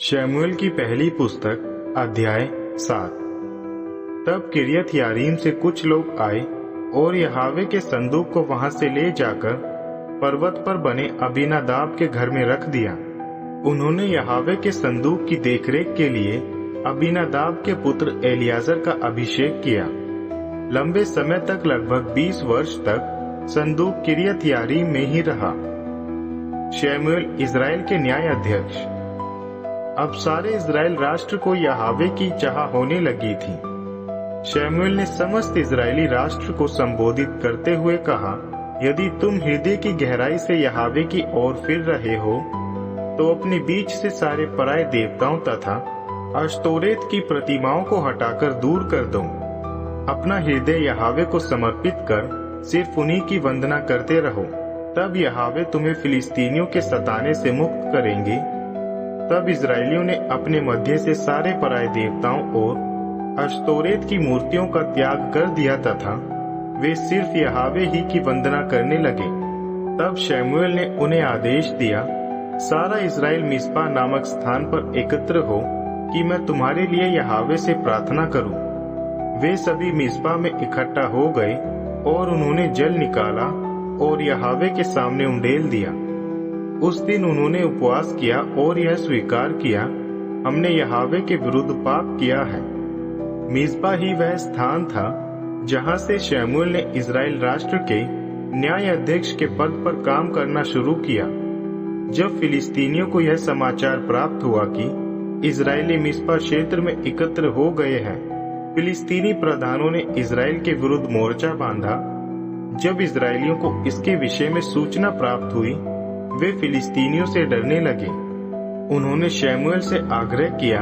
शमूएल की पहली पुस्तक अध्याय 7। तब किर्यत यारीम से कुछ लोग आए और यहोवा के संदूक को वहां से ले जाकर पर्वत पर बने अबीनादाब के घर में रख दिया। उन्होंने यहोवा के संदूक की देखरेख के लिए अबीनादाब के पुत्र एलियाजर का अभिषेक किया। लंबे समय तक, लगभग 20 वर्ष तक, संदूक किर्यत यारीम में ही रहा। शमूएल इज़राइल के न्याय अध्यक्ष। अब सारे इज़राइल राष्ट्र को यहोवा की चाह होने लगी थी। शमूएल ने समस्त इज़राइली राष्ट्र को संबोधित करते हुए कहा, यदि तुम हृदय की गहराई से यहोवा की ओर फिर रहे हो, तो अपने बीच से सारे पराये देवताओं तथा अश्तोरेत की प्रतिमाओं को हटाकर दूर कर दो। अपना हृदय यहोवा को समर्पित कर सिर्फ उन्हीं की वंदना करते रहो। तब यहोवा तुम्हें फिलिस्तीनियों के सताने से मुक्त करेंगे। तब इज़राइलियों ने अपने मध्य से सारे पराये देवताओं और अश्तोरेत की मूर्तियों का त्याग कर दिया तथा वे सिर्फ यहोवा ही की वंदना करने लगे। तब शमूएल ने उन्हें आदेश दिया, सारा इज़राइल मिस्पा नामक स्थान पर एकत्र हो कि मैं तुम्हारे लिए यहोवा से प्रार्थना करूं। वे सभी मिस्पा में इकट्ठा हो गए और उन्होंने जल निकाला और यहोवा के सामने उंडेल दिया। उस दिन उन्होंने उपवास किया और यह स्वीकार किया, हमने यहोवा के विरुद्ध पाप किया है। मिस्पा ही वह स्थान था जहां से शमूएल ने इज़राइल राष्ट्र के न्याय अध्यक्ष के पद पर काम करना शुरू किया। जब फिलिस्तीनियों को यह समाचार प्राप्त हुआ कि इज़राइली मिस्पा क्षेत्र में एकत्र हो गए हैं, फिलिस्तीनी प्रधानों ने इज़राइल के विरुद्ध मोर्चा बांधा। जब इज़राइलियों को इसके विषय में सूचना प्राप्त हुई, वे फिलिस्तीनियों से डरने लगे। उन्होंने शमूएल से आग्रह किया,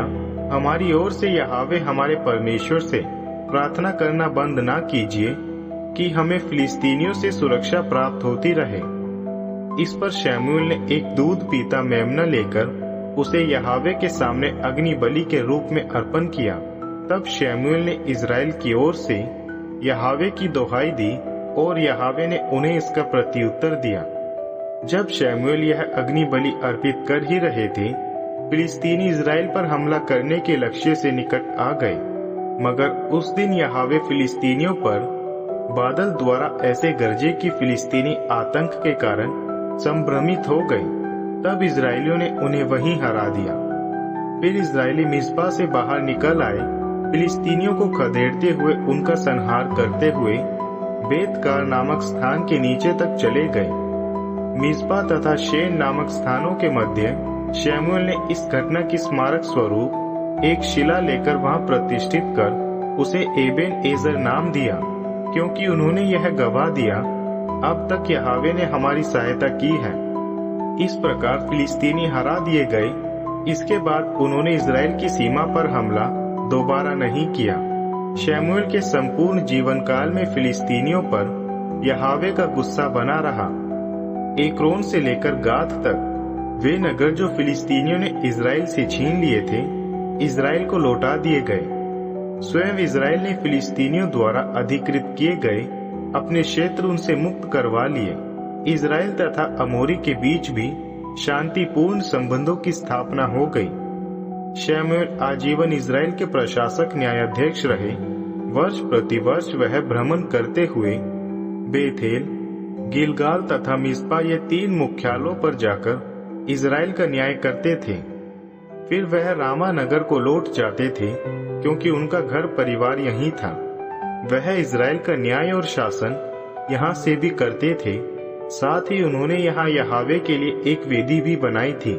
हमारी ओर से यहोवा हमारे परमेश्वर से प्रार्थना करना बंद ना कीजिए कि हमें फिलिस्तीनियों से सुरक्षा प्राप्त होती रहे। इस पर शमूएल ने एक दूध पीता मेमना लेकर उसे यहोवा के सामने अग्नि बलि के रूप में अर्पण किया। तब शमूएल ने इज़राइल की ओर से यहोवा की दुहाई दी और यहोवा ने उन्हें इसका प्रत्युत्तर दिया। जब शमूएल यह अग्नि बलि अर्पित कर ही रहे थे, फिलिस्तीनी इज़राइल पर हमला करने के लक्ष्य से निकट आ गए। मगर उस दिन यहोवा फिलिस्तीनियों पर बादल द्वारा ऐसे गरजे कि फिलिस्तीनी आतंक के कारण संभ्रमित हो गए। तब इज़राइलियों ने उन्हें वहीं हरा दिया। फिर इज़राइली मिस्पा से बाहर निकल आए, फिलिस्तीनियों को खदेड़ते हुए उनका संहार करते हुए बेतकार नामक स्थान के नीचे तक चले गए। मिस्पा तथा शेन नामक स्थानों के मध्य शमूएल ने इस घटना की स्मारक स्वरूप एक शिला लेकर वहां प्रतिष्ठित कर उसे एबेन एजर नाम दिया, क्योंकि उन्होंने यह गवाह दिया, अब तक यहोवा ने हमारी सहायता की है। इस प्रकार फिलिस्तीनी हरा दिए गए। इसके बाद उन्होंने इज़राइल की सीमा पर हमला दोबारा नहीं किया। शमूएल के संपूर्ण जीवन काल में फिलिस्तीनियों पर यहोवा का गुस्सा बना रहा। एक्रोन से लेकर गाथ तक वे नगर जो फिलिस्तीनियों ने इज़राइल से छीन लिए थे, इज़राइल को लौटा दिए गए। स्वयं इज़राइल ने फिलिस्तीनियों द्वारा अधिकृत किए गए अपने क्षेत्र उनसे मुक्त करवा लिए। इज़राइल तथा अमोरी के बीच भी शांतिपूर्ण संबंधों की स्थापना हो गई। शमूएल आजीवन इज़राइल के प्रशासक न्यायाध्यक्ष रहे। वर्ष प्रति वर्ष वह भ्रमण करते हुए बेथेल, गिलगाल तथा मिस्पा, ये 3 मुख्यालयों पर जाकर इज़राइल का न्याय करते थे। फिर वह रामा नगर को लौट जाते थे, क्योंकि उनका घर परिवार यहीं था। वह इज़राइल का न्याय और शासन यहाँ से भी करते थे। साथ ही उन्होंने यहाँ यहोवा के लिए एक वेदी भी बनाई थी।